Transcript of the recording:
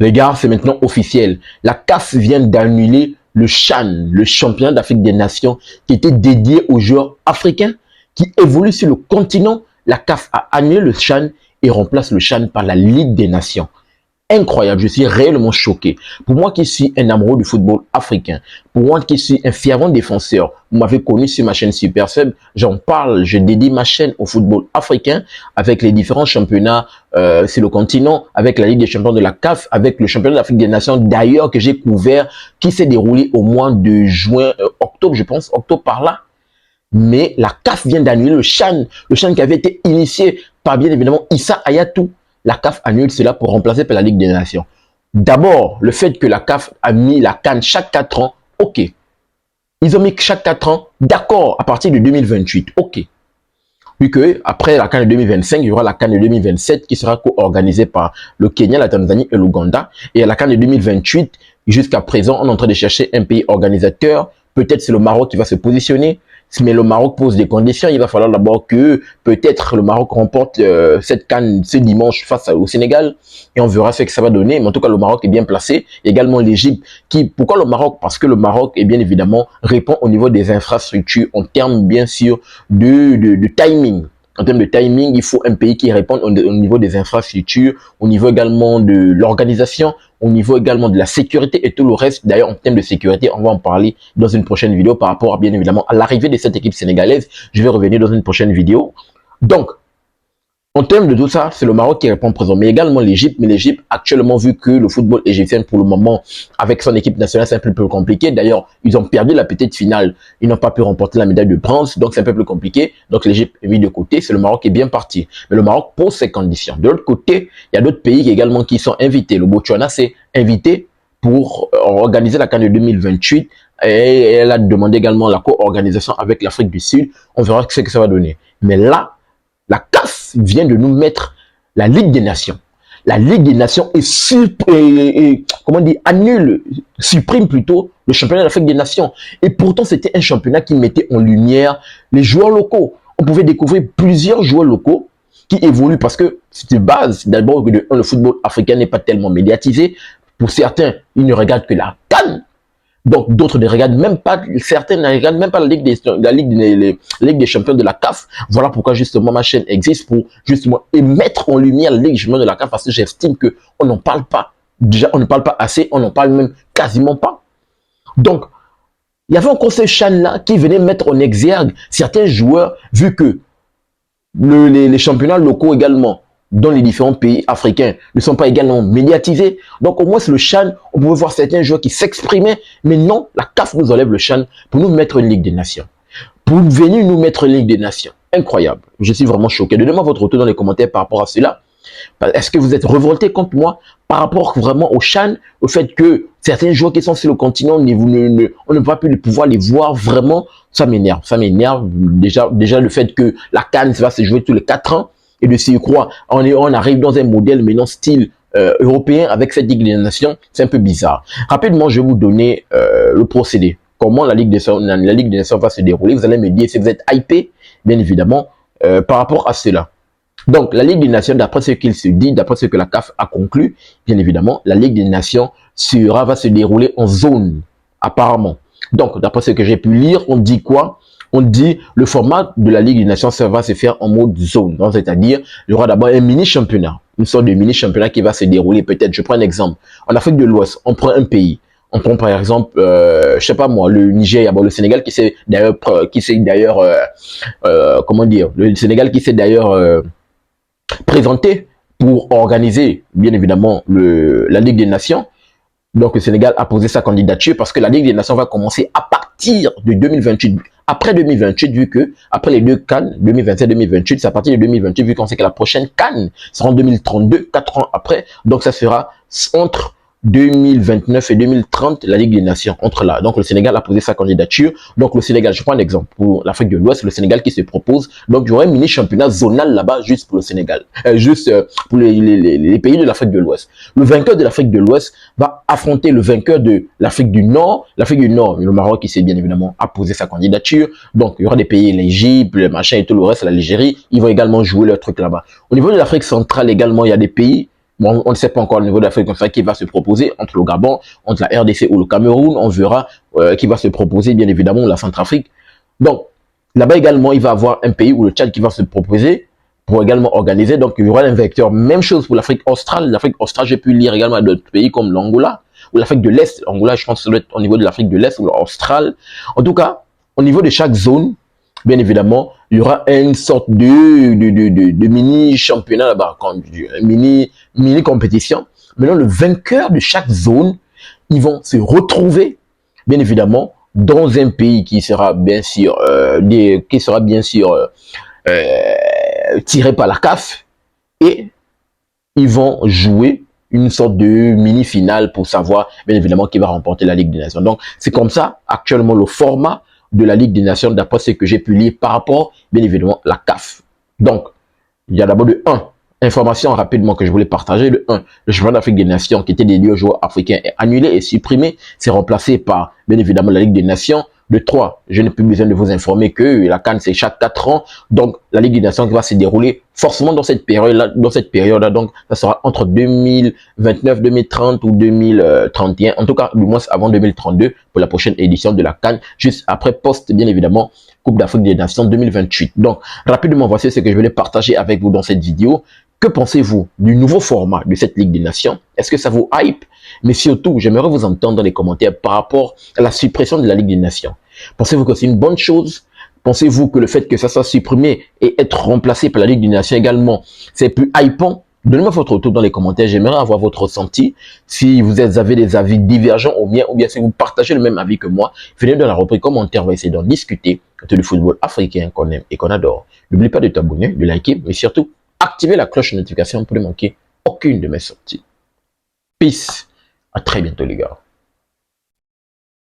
Les gars, c'est maintenant officiel. La CAF vient d'annuler le CHAN, le championnat d'Afrique des Nations, qui était dédié aux joueurs africains qui évoluent sur le continent. La CAF a annulé le CHAN et remplace le CHAN par la Ligue des Nations. Incroyable, je suis réellement choqué. Pour moi qui suis un amoureux du football africain, pour moi qui suis un fervent défenseur, vous m'avez connu sur ma chaîne Super Sub, j'en parle, je dédie ma chaîne au football africain avec les différents championnats sur le continent, avec la Ligue des champions de la CAF, avec le championnat d'Afrique des Nations d'ailleurs que j'ai couvert, qui s'est déroulé au mois de juin, octobre je pense, octobre par là. Mais la CAF vient d'annuler le CHAN qui avait été initié par bien évidemment Issa Hayatou. La CAF annule cela pour remplacer par la Ligue des Nations. D'abord, le fait que la CAF a mis la CAN chaque 4 ans, ok. Ils ont mis chaque 4 ans, d'accord, à partir de 2028, ok. Vu que après la CAN de 2025, il y aura la CAN de 2027 qui sera co-organisée par le Kenya, la Tanzanie et l'Ouganda. Et à la CAN de 2028, jusqu'à présent, on est en train de chercher un pays organisateur. Peut-être c'est le Maroc qui va se positionner. Mais le Maroc pose des conditions. Il va falloir d'abord que peut-être le Maroc remporte cette CAN ce dimanche face au Sénégal. Et on verra ce que ça va donner. Mais en tout cas, le Maroc est bien placé. Également l'Égypte. Pourquoi le Maroc? Parce que le Maroc, bien évidemment, répond au niveau des infrastructures en termes, bien sûr, de timing. En termes de timing, il faut un pays qui réponde au niveau des infrastructures, au niveau également de l'organisation, au niveau également de la sécurité et tout le reste. D'ailleurs, en termes de sécurité, on va en parler dans une prochaine vidéo par rapport, bien évidemment, à l'arrivée de cette équipe sénégalaise. Je vais revenir dans une prochaine vidéo. Donc, en termes de tout ça, c'est le Maroc qui répond présent, mais également l'Égypte. Mais l'Égypte, actuellement, vu que le football égyptien, pour le moment, avec son équipe nationale, c'est un peu plus compliqué. D'ailleurs, ils ont perdu la petite finale. Ils n'ont pas pu remporter la médaille de bronze, donc c'est un peu plus compliqué. Donc l'Égypte est mis de côté, c'est le Maroc qui est bien parti. Mais le Maroc pose ses conditions. De l'autre côté, il y a d'autres pays également qui sont invités. Le Botswana s'est invité pour organiser la CAN de 2028 et elle a demandé également la co-organisation avec l'Afrique du Sud. On verra ce que ça va donner. Mais là, la CAF vient de nous mettre la Ligue des Nations. La Ligue des Nations supprime plutôt le championnat d'Afrique des Nations. Et pourtant, c'était un championnat qui mettait en lumière les joueurs locaux. On pouvait découvrir plusieurs joueurs locaux qui évoluent parce que c'est une base. D'abord, le football africain n'est pas tellement médiatisé. Pour certains, ils ne regardent que la CAN. Donc, d'autres ne regardent même pas, certains ne regardent même pas la Ligue des champions de la CAF. Voilà pourquoi, justement, ma chaîne existe pour, justement, mettre en lumière la Ligue des champions de la CAF parce que j'estime que on n'en parle pas. Déjà, on ne parle pas assez, on n'en parle même quasiment pas. Donc, il y avait encore ce CHAN-là qui venait mettre en exergue certains joueurs, vu que les championnats locaux également, dans les différents pays africains, ne sont pas également médiatisés. Donc, au moins, c'est le CHAN. On pouvait voir certains joueurs qui s'exprimaient. Mais non, la CAF nous enlève le CHAN pour nous mettre une Ligue des Nations. Pour venir nous mettre une Ligue des Nations. Incroyable. Je suis vraiment choqué. Donnez-moi votre retour dans les commentaires par rapport à cela. Est-ce que vous êtes révolté contre moi par rapport vraiment au CHAN, au fait que certains joueurs qui sont sur le continent, on ne va plus pouvoir les voir vraiment? Ça m'énerve. Ça m'énerve. Déjà, le fait que la CAN va se jouer tous les 4 ans. Et de s'y croire, on arrive dans un modèle maintenant style européen avec cette Ligue des Nations, c'est un peu bizarre. Rapidement, je vais vous donner le procédé. Comment la Ligue des Nations va se dérouler. Vous allez me dire si vous êtes hypé, bien évidemment, par rapport à cela. Donc, la Ligue des Nations, d'après ce qu'il se dit, d'après ce que la CAF a conclu, bien évidemment, la Ligue des Nations va se dérouler en zone, apparemment. Donc, d'après ce que j'ai pu lire, on dit quoi? On dit le format de la Ligue des Nations, ça va se faire en mode zone. C'est-à-dire, il y aura d'abord un mini-championnat, une sorte de mini-championnat qui va se dérouler peut-être. Je prends un exemple. En Afrique de l'Ouest, on prend un pays. On prend par exemple, je sais pas moi, le Nigeria, le Sénégal qui s'est d'ailleurs, comment dire, le Sénégal qui s'est d'ailleurs présenté pour organiser, bien évidemment, la Ligue des Nations. Donc, le Sénégal a posé sa candidature parce que la Ligue des Nations va commencer à partir de 2028. Après 2028, vu que, après les deux CAN, 2027-2028, c'est à partir de 2028, vu qu'on sait que la prochaine CAN sera en 2032, 4 ans après. Donc, ça sera entre 2029 et 2030, la Ligue des Nations, entre là. Donc, le Sénégal a posé sa candidature. Donc, le Sénégal, je prends un exemple pour l'Afrique de l'Ouest, le Sénégal qui se propose. Donc, il y aura un mini-championnat zonal là-bas, juste pour le Sénégal, pour les pays de l'Afrique de l'Ouest. Le vainqueur de l'Afrique de l'Ouest va affronter le vainqueur de l'Afrique du Nord. L'Afrique du Nord, le Maroc qui s'est bien évidemment a posé sa candidature. Donc, il y aura des pays, l'Égypte, le machin et tout le reste, l'Algérie. Ils vont également jouer leur truc là-bas. Au niveau de l'Afrique centrale également, il y a des pays. Bon, on ne sait pas encore au niveau de l'Afrique comme ça qui va se proposer entre le Gabon, entre la RDC ou le Cameroun. On verra qui va se proposer, bien évidemment, la Centrafrique. Donc, là-bas également, il va y avoir un pays où le Tchad qui va se proposer pour également organiser. Donc, il y aura un vecteur. Même chose pour l'Afrique australe. L'Afrique australe, j'ai pu lire également d'autres pays comme l'Angola ou l'Afrique de l'Est. L'Angola, je pense que ça doit être au niveau de l'Afrique de l'Est ou l'Austral. En tout cas, au niveau de chaque zone, bien évidemment, il y aura une sorte de mini-championnat là-bas, mini compétition. Maintenant, le vainqueur de chaque zone, ils vont se retrouver, bien évidemment, dans un pays qui sera bien sûr, tiré par la CAF, et ils vont jouer une sorte de mini-finale pour savoir, bien évidemment, qui va remporter la Ligue des Nations. Donc, c'est comme ça, actuellement, le format de la Ligue des Nations, d'après ce que j'ai pu lire par rapport, bien évidemment, à la CAF. Donc, il y a d'abord de 1, information rapidement que je voulais partager. Le 1, le championnat d'Afrique des Nations qui était dédié aux joueurs africains est annulé et supprimé. C'est remplacé par, bien évidemment, la Ligue des Nations. Le 3, je n'ai plus besoin de vous informer que la CAN, c'est chaque 4 ans. Donc, la Ligue des Nations qui va se dérouler forcément dans cette période-là. Donc, ça sera entre 2029, 2030 ou 2031. En tout cas, du moins avant 2032 pour la prochaine édition de la CAN. Juste après, post, bien évidemment, Coupe d'Afrique des Nations 2028. Donc, rapidement, voici ce que je voulais partager avec vous dans cette vidéo. Que pensez-vous du nouveau format de cette Ligue des Nations? Est-ce que ça vous hype? Mais surtout, j'aimerais vous entendre dans les commentaires par rapport à la suppression de la Ligue des Nations. Pensez-vous que c'est une bonne chose? Pensez-vous que le fait que ça soit supprimé et être remplacé par la Ligue des Nations également, c'est plus hypant? Donnez-moi votre retour dans les commentaires, j'aimerais avoir votre ressenti. Si vous avez des avis divergents au mien, ou bien si vous partagez le même avis que moi, venez dans la rubrique commentaires, on va essayer d'en discuter de le football africain qu'on aime et qu'on adore. N'oublie pas de t'abonner, de liker, mais surtout, activer la cloche de notification pour ne manquer aucune de mes sorties. Peace. À très bientôt les gars.